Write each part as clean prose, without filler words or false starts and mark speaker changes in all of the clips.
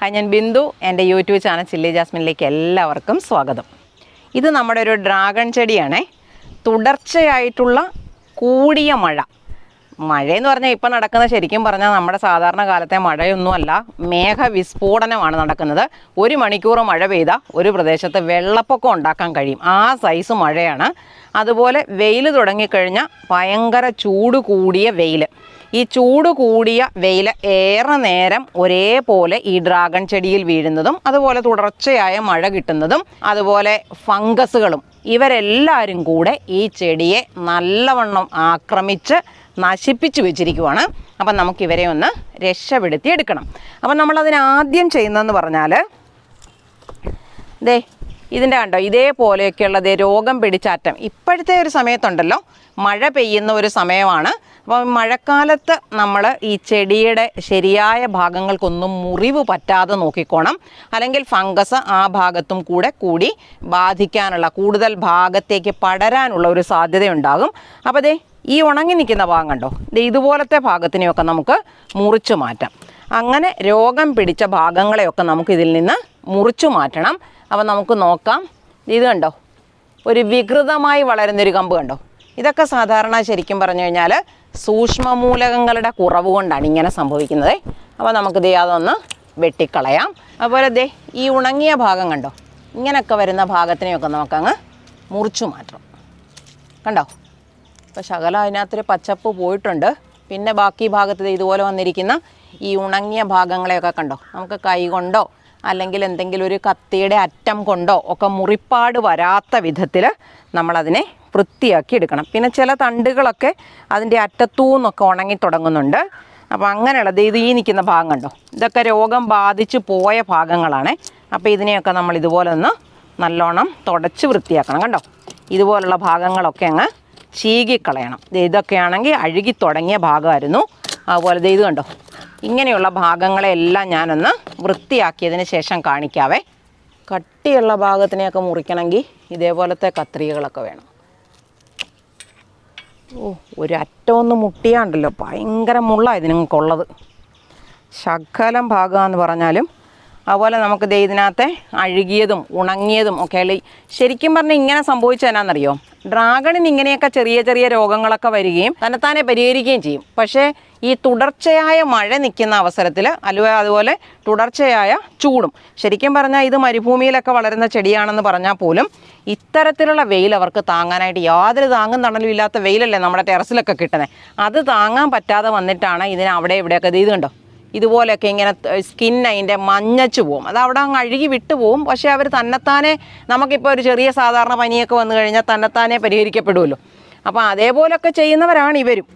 Speaker 1: Hi, ഞാൻ ബിന്ദു. എൻ്റെ YouTube channel chilli ജാസ്മിനിലേക്ക് എല്ലാവർക്കും സ്വാഗതം. ഇത് നമ്മുടെ ഒരു ഡ്രാഗൺ ചെടിയാണേ. തുടർച്ചയായിട്ടുള്ള കൂടിയ മഴയെന്ന് പറഞ്ഞാൽ ഇപ്പം നടക്കുന്ന, ശരിക്കും പറഞ്ഞാൽ നമ്മുടെ സാധാരണ കാലത്തെ മഴയൊന്നുമല്ല, മേഘവിസ്ഫോടനമാണ് നടക്കുന്നത്. 1 മണിക്കൂർ മഴ പെയ്താൽ ഒരു പ്രദേശത്ത് വെള്ളപ്പൊക്കം ഉണ്ടാക്കാൻ കഴിയും, ആ സൈസ് മഴയാണ്. അതുപോലെ വെയിൽ തുടങ്ങിക്കഴിഞ്ഞാൽ ഭയങ്കര ചൂട് കൂടിയ വെയിൽ. ഈ ചൂട് കൂടിയ വെയിൽ ഏറെ നേരം ഒരേപോലെ ഈ ഡ്രാഗൺ ചെടിയിൽ വീഴുന്നതും, അതുപോലെ തുടർച്ചയായ മഴ കിട്ടുന്നതും, അതുപോലെ ഫംഗസുകളും, ഇവരെല്ലാവരും കൂടെ ഈ ചെടിയെ നല്ലവണ്ണം ആക്രമിച്ച് നശിപ്പിച്ച് വെച്ചിരിക്കുവാണ്. അപ്പം നമുക്കിവരെ ഒന്ന് രക്ഷപ്പെടുത്തി എടുക്കണം. അപ്പം നമ്മളതിനാദ്യം ചെയ്യുന്നതെന്ന് പറഞ്ഞാൽ, ഇതിൻ്റെ കണ്ടോ, ഇതേപോലെയൊക്കെയുള്ള രോഗം പിടിച്ചാറ്റം ഇപ്പോഴത്തെ ഒരു സമയത്തുണ്ടല്ലോ, മഴ പെയ്യുന്ന ഒരു സമയമാണ്. അപ്പം മഴക്കാലത്ത് നമ്മൾ ഈ ചെടിയുടെ ശരിയായ ഭാഗങ്ങൾക്കൊന്നും മുറിവ് പറ്റാതെ നോക്കിക്കോണം. അല്ലെങ്കിൽ ഫംഗസ് ആ ഭാഗത്തും കൂടി ബാധിക്കാനുള്ള, കൂടുതൽ ഭാഗത്തേക്ക് പടരാനുള്ള ഒരു സാധ്യതയുണ്ടാകും. അപ്പോൾ ഈ ഉണങ്ങി നിൽക്കുന്ന ഭാഗം കണ്ടോ, ഇതുപോലത്തെ ഭാഗത്തിനെയൊക്കെ നമുക്ക് മുറിച്ചു മാറ്റാം. അങ്ങനെ രോഗം പിടിച്ച ഭാഗങ്ങളെയൊക്കെ നമുക്ക് ഇതിൽ നിന്ന് മുറിച്ചു മാറ്റണം. അപ്പോൾ നമുക്ക് നോക്കാം. ഇത് കണ്ടോ, ഒരു വികൃതമായി വളരുന്നൊരു കമ്പ് കണ്ടോ. ഇതൊക്കെ സാധാരണ ശരിക്കും പറഞ്ഞു കഴിഞ്ഞാൽ സൂക്ഷ്മമൂലകങ്ങളുടെ കുറവ് കൊണ്ടാണ് ഇങ്ങനെ സംഭവിക്കുന്നത്. അപ്പോൾ നമുക്ക് അതൊന്ന് വെട്ടിക്കളയാം. അതുപോലെ ഈ ഉണങ്ങിയ ഭാഗം കണ്ടോ, ഇങ്ങനെയൊക്കെ വരുന്ന ഭാഗത്തിനെയൊക്കെ നമുക്കങ്ങ് മുറിച്ചു മാറ്റണം. കണ്ടോ, ഇപ്പോൾ ശകലം അതിനകത്തൊരു പച്ചപ്പ് പോയിട്ടുണ്ട്. പിന്നെ ബാക്കി ഭാഗത്ത് ഇതുപോലെ വന്നിരിക്കുന്ന ഈ ഉണങ്ങിയ ഭാഗങ്ങളെയൊക്കെ കണ്ടോ, നമുക്ക് കൈ കൊണ്ടോ അല്ലെങ്കിൽ എന്തെങ്കിലും ഒരു കത്തിയുടെ അറ്റം കൊണ്ടോ ഒക്കെ മുറിപ്പാട് വരാത്ത വിധത്തിൽ നമ്മളതിനെ വൃത്തിയാക്കി എടുക്കണം. പിന്നെ ചില തണ്ടുകളൊക്കെ അതിൻ്റെ അറ്റത്തു നിന്നൊക്കെ ഉണങ്ങി തുടങ്ങുന്നുണ്ട്. അപ്പോൾ അങ്ങനെയുള്ളത് ഈ നിൽക്കുന്ന ഭാഗം കണ്ടോ, ഇതൊക്കെ രോഗം ബാധിച്ച് പോയ ഭാഗങ്ങളാണ്. അപ്പോൾ ഇതിനെയൊക്കെ നമ്മൾ ഇതുപോലെ ഒന്ന് നല്ലോണം തുടച്ച് വൃത്തിയാക്കണം. കണ്ടോ, ഇതുപോലുള്ള ഭാഗങ്ങളൊക്കെ അങ്ങ് ചീകിക്കളയണം. ഇതൊക്കെയാണെങ്കിൽ അഴുകി തുടങ്ങിയ ഭാഗമായിരുന്നു. അതുപോലെ ഇത് കണ്ടോ, ഇങ്ങനെയുള്ള ഭാഗങ്ങളെല്ലാം ഞാനൊന്ന് വൃത്തിയാക്കിയതിന് ശേഷം കാണിക്കാവേ. കട്ടിയുള്ള ഭാഗത്തിനെയൊക്കെ മുറിക്കണമെങ്കിൽ ഇതേപോലത്തെ കത്രികകളൊക്കെ വേണം. ഒരു അറ്റമൊന്ന് മുട്ടിയാണ്ടല്ലോ, ഭയങ്കര മുള്ളാണ് ഇതിനുള്ളത്. ശകലം ഭാഗമെന്ന് പറഞ്ഞാലും. അതുപോലെ നമുക്ക് ഇതിനകത്തെ അഴുകിയതും ഉണങ്ങിയതും ഒക്കെ ശരിക്കും പറഞ്ഞാൽ ഇങ്ങനെ സംഭവിച്ചത് എന്നാണെന്നറിയോ, ഡ്രാഗണിന് ഇങ്ങനെയൊക്കെ ചെറിയ ചെറിയ രോഗങ്ങളൊക്കെ വരികയും തന്നെത്താനെ പരിഹരിക്കുകയും ചെയ്യും. പക്ഷേ ഈ തുടർച്ചയായ മഴ നിൽക്കുന്ന അവസരത്തിൽ, അതുപോലെ തുടർച്ചയായ ചൂടും, ശരിക്കും പറഞ്ഞാൽ ഇത് മരുഭൂമിയിലൊക്കെ വളരുന്ന ചെടിയാണെന്ന് പറഞ്ഞാൽ പോലും ഇത്തരത്തിലുള്ള വെയിൽ അവർക്ക് താങ്ങാനായിട്ട്, യാതൊരു താങ്ങും തണലും ഇല്ലാത്ത വെയിലല്ലേ നമ്മുടെ ടെറസിലൊക്കെ കിട്ടുന്നത്, അത് താങ്ങാൻ പറ്റാതെ വന്നിട്ടാണ് ഇതിന് അവിടെ ഇവിടെയൊക്കെ ഇത് കണ്ടോ, ഇതുപോലെയൊക്കെ ഇങ്ങനെ സ്കിൻ അതിൻ്റെ മഞ്ഞച്ച് പോവും. അത് അവിടെ അങ്ങ് അഴുകി വിട്ടു പോവും. പക്ഷേ അവർ തന്നെത്താനെ, നമുക്കിപ്പോൾ ഒരു ചെറിയ സാധാരണ പനിയൊക്കെ വന്നു കഴിഞ്ഞാൽ തന്നെത്താനെ പരിഹരിക്കപ്പെടുമല്ലോ. അപ്പോൾ അതേപോലെയൊക്കെ ചെയ്യുന്നവരാണ് ഇവരും.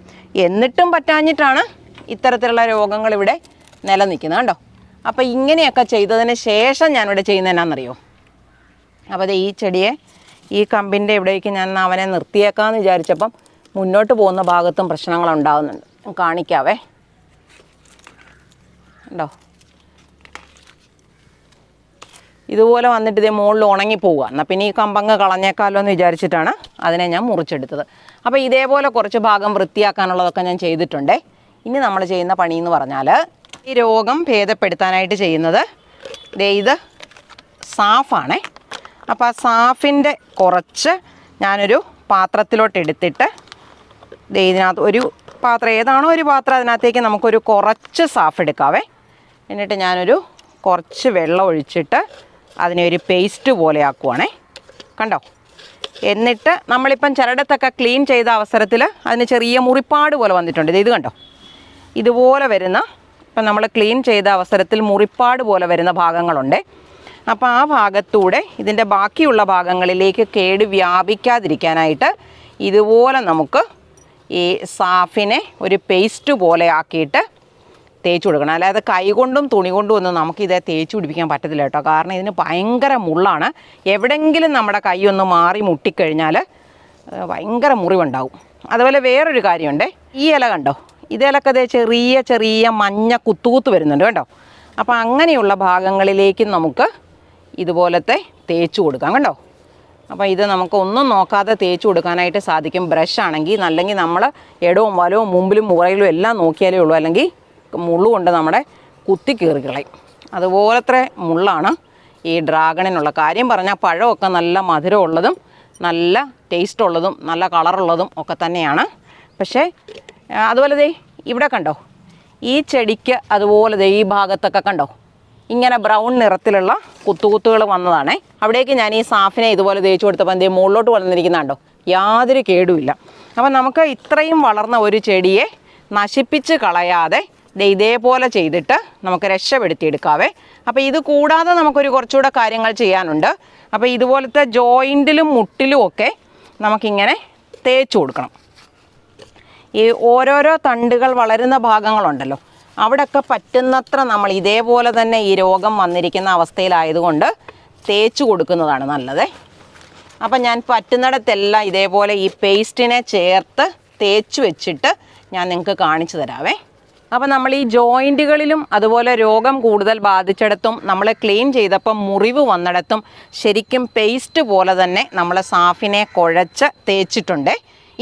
Speaker 1: എന്നിട്ടും പറ്റാഞ്ഞിട്ടാണ് ഇത്തരത്തിലുള്ള രോഗങ്ങൾ ഇവിടെ നിലനിൽക്കുന്നത്. കണ്ടോ, അപ്പോൾ ഇങ്ങനെയൊക്കെ ചെയ്തതിന് ശേഷം ഞാനിവിടെ ചെയ്യുന്നത് എന്നാണെന്നറിയോ, അപ്പോൾ ഈ ചെടിയെ ഈ കമ്പിൻ്റെ ഇവിടേക്ക് ഞാൻ അവനെ നിർത്തിയേക്കാമെന്ന് വിചാരിച്ചപ്പം മുന്നോട്ട് പോകുന്ന ഭാഗത്തും പ്രശ്നങ്ങളുണ്ടാകുന്നുണ്ട്. കാണിക്കാവേ. ഉണ്ടോ, ഇതുപോലെ വന്നിട്ട് മുകളിൽ ഉണങ്ങി പോവുക. എന്നാൽ പിന്നെ ഈ കമ്പങ്ങ് കളഞ്ഞേക്കാമല്ലോ എന്ന് വിചാരിച്ചിട്ടാണ് അതിനെ ഞാൻ മുറിച്ചെടുത്തത്. അപ്പോൾ ഇതേപോലെ കുറച്ച് ഭാഗം വൃത്തിയാക്കാനുള്ളതൊക്കെ ഞാൻ ചെയ്തിട്ടുണ്ട്. ഇനി നമ്മൾ ചെയ്യുന്ന പണി എന്ന് പറഞ്ഞാൽ, ഈ രോഗം ഭേദപ്പെടുത്താനായിട്ട് ചെയ്യുന്നത് ഇത് സാഫാണേ. അപ്പോൾ ആ സാഫിൻ്റെ കുറച്ച് ഞാനൊരു പാത്രത്തിലോട്ട് എടുത്തിട്ട്, ഇതിനകത്ത് ഒരു പാത്രം, ഏതാണോ ഒരു പാത്രം, അതിനകത്തേക്ക് നമുക്കൊരു കുറച്ച് സാഫ് എടുക്കാവേ. എന്നിട്ട് ഞാനൊരു കുറച്ച് വെള്ളം ഒഴിച്ചിട്ട് അതിനെ ഒരു പേസ്റ്റ് പോലെ ആക്കുവാണേ. കണ്ടോ, എന്നിട്ട് നമ്മളിപ്പം ചിലയിടത്തൊക്കെ ക്ലീൻ ചെയ്ത അവസരത്തിൽ അതിന് ചെറിയ മുറിപ്പാട് പോലെ വന്നിട്ടുണ്ട്. ഇത് കണ്ടോ, ഇതുപോലെ വരുന്ന, ഇപ്പം നമ്മൾ ക്ലീൻ ചെയ്ത അവസരത്തിൽ മുറിപ്പാട് പോലെ വരുന്ന ഭാഗങ്ങളുണ്ട്. അപ്പോൾ ആ ഭാഗത്തൂടെ ഇതിൻ്റെ ബാക്കിയുള്ള ഭാഗങ്ങളിലേക്ക് കേട് വ്യാപിക്കാതിരിക്കാനായിട്ട് ഇതുപോലെ നമുക്ക് ഈ സാഫിനെ ഒരു പേസ്റ്റ് പോലെ ആക്കിയിട്ട് തേച്ച് കൊടുക്കണം. അല്ലാതെ കൈ കൊണ്ടും തുണി കൊണ്ടും ഒന്നും നമുക്കിതേ തേച്ച് പിടിപ്പിക്കാൻ പറ്റത്തില്ല കേട്ടോ. കാരണം ഇതിന് ഭയങ്കര മുള്ളാണ്. എവിടെയെങ്കിലും നമ്മുടെ കൈ ഒന്ന് മാറി മുട്ടിക്കഴിഞ്ഞാൽ ഭയങ്കര മുറിവുണ്ടാവും. അതുപോലെ വേറൊരു കാര്യമുണ്ട്, ഈ ഇല കണ്ടോ, ഇതിലൊക്കെ ചെറിയ ചെറിയ മഞ്ഞ കുത്തുകുത്ത് വരുന്നുണ്ട് കേട്ടോ. അപ്പോൾ അങ്ങനെയുള്ള ഭാഗങ്ങളിലേക്ക് നമുക്ക് ഇതുപോലത്തെ തേച്ച് കൊടുക്കാം. കണ്ടോ, അപ്പോൾ ഇത് നമുക്ക് ഒന്നും നോക്കാതെ തേച്ച് കൊടുക്കാനായിട്ട് സാധിക്കും. ബ്രഷ് ആണെങ്കിൽ, അല്ലെങ്കിൽ നമ്മൾ ഇടവും വലവും മുമ്പിലും മുറയിലും എല്ലാം നോക്കിയാലേ ഉള്ളൂ, അല്ലെങ്കിൽ മുള്ളുകൊണ്ട് നമ്മുടെ കുത്തി കീറി കളയും. അതുപോലത്തെ മുള്ളാണ് ഈ ഡ്രാഗണിനുള്ള. കാര്യം പറഞ്ഞാൽ പഴമൊക്കെ നല്ല മധുരമുള്ളതും നല്ല ടേസ്റ്റ് ഉള്ളതും നല്ല കളറുള്ളതും ഒക്കെ തന്നെയാണ്. പക്ഷേ അതുപോലെ ദേ ഇവിടെ കണ്ടോ, ഈ ചെടിക്ക് അതുപോലെ ദേ ഈ ഭാഗത്തൊക്കെ കണ്ടോ ഇങ്ങനെ ബ്രൗൺ നിറത്തിലുള്ള കുത്തുകുത്തുകൾ വന്നതാണേ. അവിടേക്ക് ഞാൻ ഈ സാഫിനെ ഇതുപോലെ തേച്ച് കൊടുത്തപ്പോൾ എന്തേ മുകളിലോട്ട് വളർന്നിരിക്കുന്നുണ്ടോ, യാതൊരു കേടുമില്ല. അപ്പം നമുക്ക് ഇത്രയും വളർന്ന ഒരു ചെടിയെ നശിപ്പിച്ച് കളയാതെ ഇതേപോലെ ചെയ്തിട്ട് നമുക്ക് രക്ഷപ്പെടുത്തിയെടുക്കാവേ. അപ്പോൾ ഇത് കൂടാതെ നമുക്കൊരു കുറച്ചുകൂടെ കാര്യങ്ങൾ ചെയ്യാനുണ്ട്. അപ്പോൾ ഇതുപോലത്തെ ജോയിൻറ്റിലും മുട്ടിലും ഒക്കെ നമുക്കിങ്ങനെ തേച്ച് കൊടുക്കണം. ഈ ഓരോരോ തണ്ടുകൾ വളരുന്ന ഭാഗങ്ങളുണ്ടല്ലോ, അവിടെയൊക്കെ പറ്റുന്നത്ര നമ്മൾ ഇതേപോലെ തന്നെ ഈ രോഗം വന്നിരിക്കുന്ന അവസ്ഥയിലായതുകൊണ്ട് തേച്ച് കൊടുക്കുന്നതാണ് നല്ലത്. അപ്പം ഞാൻ പറ്റുന്നിടത്തെല്ലാം ഇതേപോലെ ഈ പേസ്റ്റിനെ ചേർത്ത് തേച്ച് വെച്ചിട്ട് ഞാൻ നിങ്ങൾക്ക് കാണിച്ചു തരാവേ. അപ്പം നമ്മൾ ഈ ജോയിൻറ്റുകളിലും അതുപോലെ രോഗം കൂടുതൽ ബാധിച്ചിടത്തും നമ്മൾ ക്ലീൻ ചെയ്തപ്പം മുറിവ് വന്നിടത്തും ശരിക്കും പേസ്റ്റ് പോലെ തന്നെ നമ്മൾ സാഫിനെ കുഴച്ച് തേച്ചിട്ടുണ്ട്.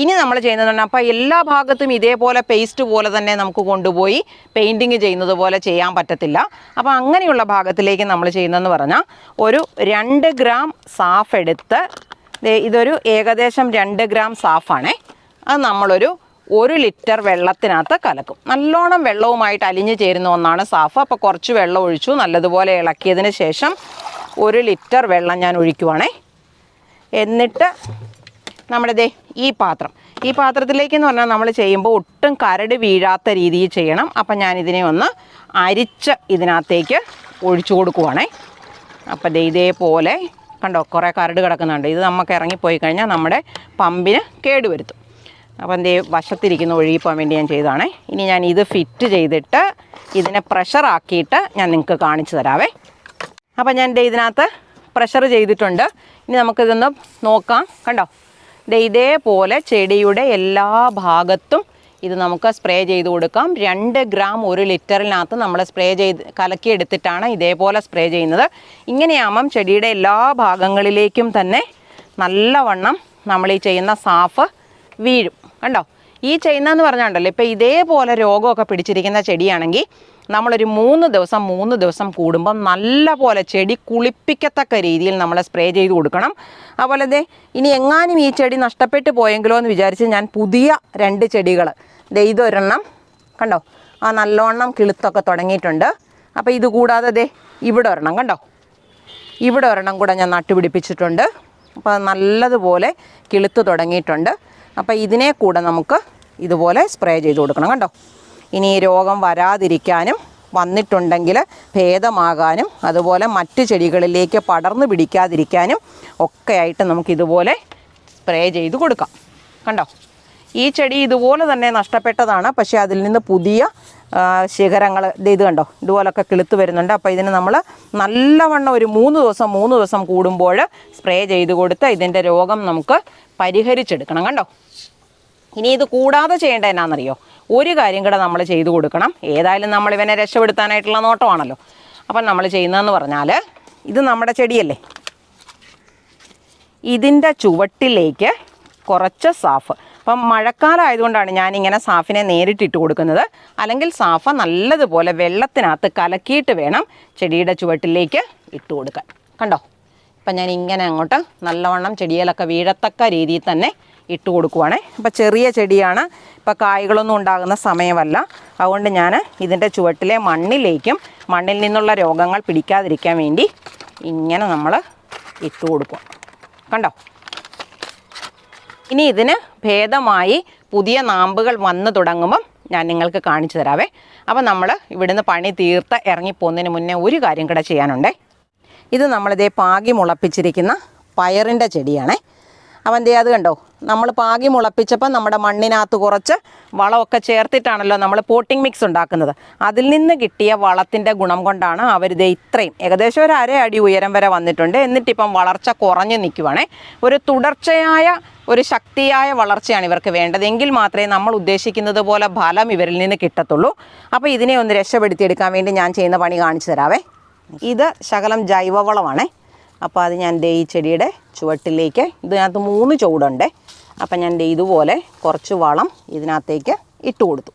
Speaker 1: ഇനി നമ്മൾ ചെയ്യുന്നതുകൊണ്ട് അപ്പോൾ എല്ലാ ഭാഗത്തും ഇതേപോലെ പേസ്റ്റ് പോലെ തന്നെ നമുക്ക് കൊണ്ടുപോയി പെയിൻറ്റിങ് ചെയ്യുന്നത് പോലെ ചെയ്യാൻ പറ്റത്തില്ല. അപ്പോൾ അങ്ങനെയുള്ള ഭാഗത്തിലേക്ക് നമ്മൾ ചെയ്യുന്നതെന്ന് പറഞ്ഞാൽ ഒരു 2 ഗ്രാം സാഫ് എടുത്ത്, ഇതൊരു ഏകദേശം 2 ഗ്രാം സാഫാണേ, അത് നമ്മളൊരു 1 ലിറ്റർ വെള്ളത്തിനകത്ത് കലക്കും. നല്ലോണം വെള്ളവുമായിട്ട് അലിഞ്ഞു ചേരുന്ന ഒന്നാണ് സാഫ്. അപ്പോൾ കുറച്ച് വെള്ളം ഒഴിച്ചു, നല്ലതുപോലെ ഇളക്കിയതിന് ശേഷം 1 ലിറ്റർ വെള്ളം ഞാൻ ഒഴിക്കുവാണേ. എന്നിട്ട് നമ്മുടെ ഈ പാത്രത്തിലേക്ക് എന്ന് പറഞ്ഞാൽ നമ്മൾ ചെയ്യുമ്പോൾ ഒട്ടും കരട് വീഴാത്ത രീതിയിൽ ചെയ്യണം. അപ്പം ഞാനിതിനെ ഒന്ന് അരിച്ച് ഇതിനകത്തേക്ക് ഒഴിച്ചു കൊടുക്കുവാണേ. അപ്പം ഇതേപോലെ കണ്ടോ കുറേ കരട് കിടക്കുന്നുണ്ട്. ഇത് നമുക്ക് ഇറങ്ങിപ്പോയി കഴിഞ്ഞാൽ നമ്മുടെ പമ്പിന് കേടുവരുത്തും. അപ്പം വശത്തിരിക്കുന്ന ഒഴുകിപ്പോകാൻ വേണ്ടി ഞാൻ ചെയ്തതാണേ. ഇനി ഞാൻ ഇത് ഫിറ്റ് ചെയ്തിട്ട് ഇതിനെ പ്രഷറാക്കിയിട്ട് ഞാൻ നിങ്ങൾക്ക് കാണിച്ചു തരാവേ. അപ്പം ഞാൻ ഇതിനകത്ത് പ്രഷർ ചെയ്തിട്ടുണ്ട്. ഇനി നമുക്കിതൊന്ന് നോക്കാം. കണ്ടോ, ഇതേപോലെ ചെടിയുടെ എല്ലാ ഭാഗത്തും ഇത് നമുക്ക് സ്പ്രേ ചെയ്ത് കൊടുക്കാം. 2 ഗ്രാം 1 ലിറ്ററിനകത്ത് നമ്മൾ സ്പ്രേ ചെയ്ത് കലക്കിയെടുത്തിട്ടാണ് ഇതേപോലെ സ്പ്രേ ചെയ്യുന്നത്. ഇങ്ങനെയാകുമ്പം ചെടിയുടെ എല്ലാ ഭാഗങ്ങളിലേക്കും തന്നെ നല്ലവണ്ണം നമ്മൾ ഈ ചെയ്യുന്ന സാഫ് വീഴും. കണ്ടോ, ഈ ചെയ്യുന്നതെന്ന് പറഞ്ഞാണ്ടല്ലോ, ഇപ്പോൾ ഇതേപോലെ രോഗമൊക്കെ പിടിച്ചിരിക്കുന്ന ചെടിയാണെങ്കിൽ നമ്മളൊരു 3 ദിവസം കൂടുമ്പം നല്ല പോലെ ചെടി കുളിപ്പിക്കത്തക്ക രീതിയിൽ നമ്മൾ സ്പ്രേ ചെയ്ത് കൊടുക്കണം. അതുപോലെ ഇനി എങ്ങാനും ഈ ചെടി നഷ്ടപ്പെട്ടു പോയെങ്കിലോ എന്ന് വിചാരിച്ച് ഞാൻ പുതിയ 2 ചെടികൾ ഇതൊരെണ്ണം കണ്ടോ, ആ നല്ലോണം കിളുത്തൊക്കെ തുടങ്ങിയിട്ടുണ്ട്. അപ്പോൾ ഇത് കൂടാതെ ഇവിടെ ഒരെണ്ണം കണ്ടോ, ഇവിടെ ഒരെണ്ണം കൂടെ ഞാൻ നട്ടുപിടിപ്പിച്ചിട്ടുണ്ട്. അപ്പോൾ നല്ലതുപോലെ കിളുത്ത് തുടങ്ങിയിട്ടുണ്ട്. അപ്പോൾ ഇതിനെ കൂടെ നമുക്ക് ഇതുപോലെ സ്പ്രേ ചെയ്ത് കൊടുക്കണം. കണ്ടോ, ഇനി ഈ രോഗം വരാതിരിക്കാനും വന്നിട്ടുണ്ടെങ്കിൽ ഭേദമാകാനും അതുപോലെ മറ്റ് ചെടികളിലേക്ക് പടർന്നു പിടിക്കാതിരിക്കാനും ഒക്കെ ആയിട്ട് നമുക്കിതുപോലെ സ്പ്രേ ചെയ്ത് കൊടുക്കാം. കണ്ടോ, ഈ ചെടി ഇതുപോലെ തന്നെ നഷ്ടപ്പെട്ടതാണ്. പക്ഷേ അതിൽ നിന്ന് പുതിയ ശിഖരങ്ങൾ ഇത് കണ്ടോ ഇതുപോലൊക്കെ കിളുത്ത് വരുന്നുണ്ട്. അപ്പോൾ ഇതിന് നമ്മൾ നല്ലവണ്ണം ഒരു 3 ദിവസം കൂടുമ്പോൾ സ്പ്രേ ചെയ്ത് കൊടുത്ത് ഇതിൻ്റെ രോഗം നമുക്ക് പരിഹരിച്ചെടുക്കണം. കണ്ടോ, ഇനി ഇത് കൂടാതെ ചെയ്യേണ്ട എന്നാണെന്നറിയോ, ഒരു കാര്യം കൂടെ നമ്മൾ ചെയ്തു കൊടുക്കണം. ഏതായാലും നമ്മൾ ഇവനെ രക്ഷപ്പെടുത്താനായിട്ടുള്ള നോട്ടമാണല്ലോ. അപ്പം നമ്മൾ ചെയ്യുന്നതെന്ന് പറഞ്ഞാൽ, ഇത് നമ്മുടെ ചെടിയല്ലേ, ഇതിൻ്റെ ചുവട്ടിലേക്ക് കുറച്ച് സാഫ്, അപ്പം മഴക്കാലം ആയതുകൊണ്ടാണ് ഞാനിങ്ങനെ സാഫിനെ നേരിട്ടിട്ട് കൊടുക്കുന്നത്. അല്ലെങ്കിൽ സാഫ നല്ലതുപോലെ വെള്ളത്തിനകത്ത് കലക്കിയിട്ട് വേണം ചെടിയുടെ ചുവട്ടിലേക്ക് ഇട്ട് കൊടുക്കാൻ. കണ്ടോ, അപ്പം ഞാൻ ഇങ്ങനെ അങ്ങോട്ട് നല്ലവണ്ണം ചെടിയിലൊക്കെ വീഴത്തക്ക രീതിയിൽ തന്നെ ഇട്ട് കൊടുക്കുവാണേ. അപ്പോൾ ചെറിയ ചെടിയാണ്, ഇപ്പോൾ കായ്കളൊന്നും ഉണ്ടാകുന്ന സമയമല്ല. അതുകൊണ്ട് ഞാൻ ഇതിൻ്റെ ചുവട്ടിലെ മണ്ണിലേക്കും മണ്ണിൽ നിന്നുള്ള രോഗങ്ങൾ പിടിക്കാതിരിക്കാൻ വേണ്ടി ഇങ്ങനെ നമ്മൾ ഇട്ട് കൊടുക്കും. കണ്ടോ, ഇനി ഇതിന് ഭേദമായി പുതിയ നാമ്പുകൾ വന്നു തുടങ്ങുമ്പം ഞാൻ നിങ്ങൾക്ക് കാണിച്ചു തരാവേ. അപ്പം നമ്മൾ ഇവിടുന്ന് പണി തീർത്ത് ഇറങ്ങിപ്പോകുന്നതിന് മുന്നേ ഒരു കാര്യം കൂടെ ചെയ്യാനുണ്ടേ. ഇത് നമ്മളിതേ പാകി മുളപ്പിച്ചിരിക്കുന്ന പയറിൻ്റെ ചെടിയാണേ. അവൻ അത് കണ്ടോ, നമ്മൾ പാകി മുളപ്പിച്ചപ്പോൾ നമ്മുടെ മണ്ണിനകത്ത് കുറച്ച് വളമൊക്കെ ചേർത്തിട്ടാണല്ലോ നമ്മൾ പോട്ടിംഗ് മിക്സ് ഉണ്ടാക്കുന്നത്. അതിൽ നിന്ന് കിട്ടിയ വളത്തിൻ്റെ ഗുണം കൊണ്ടാണ് അവരിത് ഇത്രയും ഏകദേശം ഒരു 1/2 അടി ഉയരം വരെ വന്നിട്ടുണ്ട്. എന്നിട്ടിപ്പം വളർച്ച കുറഞ്ഞു നിൽക്കുവാണേ. ഒരു തുടർച്ചയായ ഒരു ശക്തിയായ വളർച്ചയാണ് ഇവർക്ക് വേണ്ടത്. എങ്കിൽ മാത്രമേ നമ്മൾ ഉദ്ദേശിക്കുന്നത് പോലെ ഫലം ഇവരിൽ നിന്ന് കിട്ടത്തുള്ളൂ. അപ്പോൾ ഇതിനെ ഒന്ന് രക്ഷപ്പെടുത്തിയെടുക്കാൻ വേണ്ടി ഞാൻ ചെയ്യുന്ന പണി കാണിച്ചു തരാവേ. ഇത് ശകലം ജൈവവളമാണേ. അപ്പോൾ അത് ഞാൻ ഈ ചെടിയുടെ ചുവട്ടിലേക്ക്, ഇതിനകത്ത് 3 ചുവടുണ്ട്. അപ്പം ഞാൻ ഇതുപോലെ കുറച്ച് വളം ഇതിനകത്തേക്ക് ഇട്ട് കൊടുത്തു.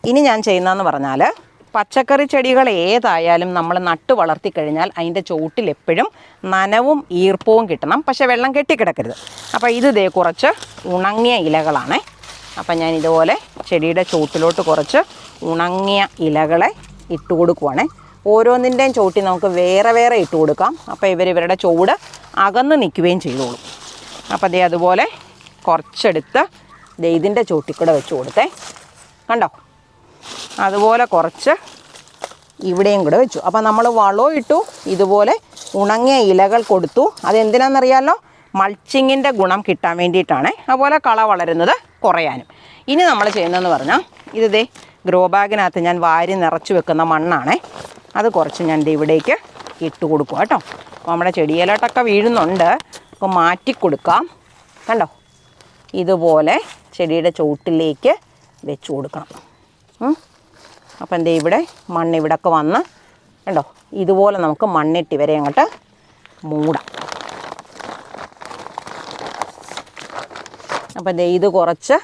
Speaker 1: ഇനി ഞാൻ ചെയ്യുന്നതെന്ന് പറഞ്ഞാൽ, പച്ചക്കറി ചെടികൾ ഏതായാലും നമ്മൾ നട്ടു വളർത്തി കഴിഞ്ഞാൽ അതിൻ്റെ ചോട്ടിൽ എപ്പോഴും നനവും ഈർപ്പവും കിട്ടണം, പക്ഷേ വെള്ളം കെട്ടിക്കിടക്കരുത്. അപ്പോൾ ഇത് ദേ കുറച്ച് ഉണങ്ങിയ ഇലകളാണ്. അപ്പം ഞാൻ ഇതുപോലെ ചെടിയുടെ ചോട്ടിലോട്ട് കുറച്ച് ഉണങ്ങിയ ഇലകളെ ഇട്ട് കൊടുക്കുവാണേ. ഓരോന്നിൻ്റെയും ചോട്ടി നമുക്ക് വേറെ വേറെ ഇട്ട് കൊടുക്കാം. അപ്പോൾ ഇവരുടെ ചൂട് അകന്ന് നിൽക്കുകയും ചെയ്തോളും. അപ്പോൾ ദേ അതുപോലെ കുറച്ചെടുത്ത് ദേ ഇതിൻ്റെ ചോട്ടിക്കൂടെ വെച്ച് കൊടുത്തേ. കണ്ടോ, അതുപോലെ കുറച്ച് ഇവിടെയും കൂടെ വെച്ചു. അപ്പോൾ നമ്മൾ വളവും ഇട്ടു, ഇതുപോലെ ഉണങ്ങിയ ഇലകൾ കൊടുത്തു. അതെന്തിനാണെന്നറിയാമല്ലോ, മൾച്ചിങ്ങിൻ്റെ ഗുണം കിട്ടാൻ വേണ്ടിയിട്ടാണ്. അതുപോലെ കള വളരുന്നത് കുറയാനും. ഇനി നമ്മൾ ചെയ്യുന്നതെന്ന് പറഞ്ഞാൽ ഇത് ദേ ഗ്രോ ബാഗിനകത്ത് ഞാൻ വാരി നിറച്ച് വെക്കുന്ന മണ്ണാണേ. അത് കുറച്ച് ഞാൻ ദേ ഇവിടേക്ക് ഇട്ട് കൊടുക്കുക കേട്ടോ. അപ്പോൾ നമ്മുടെ ചെടിയിലോട്ടൊക്കെ വീഴുന്നുണ്ട്, അപ്പോൾ മാറ്റി കൊടുക്കാം. കണ്ടോ, ഇതുപോലെ ചെടിയുടെ ചുവട്ടിലേക്ക് വെച്ച് കൊടുക്കണം. അപ്പം എന്താ ഇവിടെ മണ്ണ് ഇവിടെയൊക്കെ വന്ന് കണ്ടോ, ഇതുപോലെ നമുക്ക് മണ്ണിട്ട് ഇവരെ അങ്ങോട്ട് മൂടാം. അപ്പം ദേ ഇത് കുറച്ച്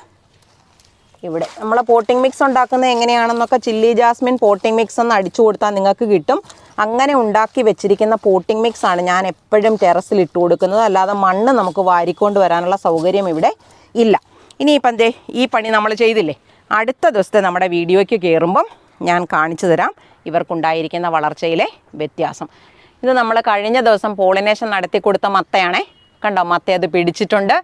Speaker 1: ഇവിടെ നമ്മൾ പോട്ടിംഗ് മിക്സ് ഉണ്ടാക്കുന്നത് എങ്ങനെയാണെന്നൊക്കെ ചില്ലി ജാസ്മിൻ പോട്ടിംഗ് മിക്സ് ഒന്ന് അടിച്ചു കൊടുത്താൽ നിങ്ങൾക്ക് കിട്ടും. അങ്ങനെ ഉണ്ടാക്കി വെച്ചിരിക്കുന്ന പോട്ടിംഗ് മിക്സാണ് ഞാൻ എപ്പോഴും ടെറസിൽ ഇട്ട് കൊടുക്കുന്നത്. അല്ലാതെ മണ്ണ് നമുക്ക് വാരിക്കൊണ്ട് വരാനുള്ള സൗകര്യം ഇവിടെ ഇല്ല. ഇനിയിപ്പം എന്തേ ഈ പണി നമ്മൾ ചെയ്തില്ലേ, അടുത്ത ദിവസത്തെ നമ്മുടെ വീഡിയോയ്ക്ക് കയറുമ്പം ഞാൻ കാണിച്ചു തരാം ഇവർക്കുണ്ടായിരിക്കുന്ന വളർച്ചയിലെ വ്യത്യാസം. ഇത് നമ്മൾ കഴിഞ്ഞ ദിവസം പോളിനേഷൻ നടത്തി കൊടുത്ത മത്തയാണേ. കണ്ടോ, മത്ത അത് പിടിച്ചിട്ടുണ്ട്.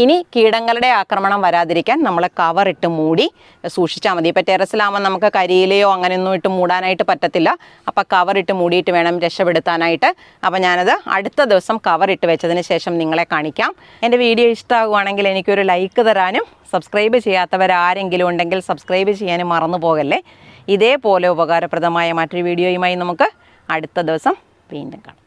Speaker 1: ഇനി കീടങ്ങളുടെ ആക്രമണം വരാതിരിക്കാൻ നമ്മൾ കവറിട്ട് മൂടി സൂക്ഷിച്ചാൽ മതി. ഇപ്പോൾ ടെറസിലാകുമ്പോൾ നമുക്ക് കരിയിലയോ അങ്ങനെയൊന്നും ഇട്ട് മൂടാനായിട്ട് പറ്റത്തില്ല. അപ്പോൾ കവറിട്ട് മൂടിയിട്ട് വേണം രക്ഷപ്പെടുത്താനായിട്ട്. അപ്പോൾ ഞാനത് അടുത്ത ദിവസം കവറിട്ട് വെച്ചതിന് ശേഷം നിങ്ങളെ കാണിക്കാം. എൻ്റെ വീഡിയോ ഇഷ്ടമാകുവാണെങ്കിൽ എനിക്കൊരു ലൈക്ക് തരാനും സബ്സ്ക്രൈബ് ചെയ്യാത്തവരാരെങ്കിലും ഉണ്ടെങ്കിൽ സബ്സ്ക്രൈബ് ചെയ്യാനും മറന്നു പോകല്ലേ. ഇതേപോലെ ഉപകാരപ്രദമായ മറ്റൊരു വീഡിയോയുമായി നമുക്ക് അടുത്ത ദിവസം വീണ്ടും കാണാം.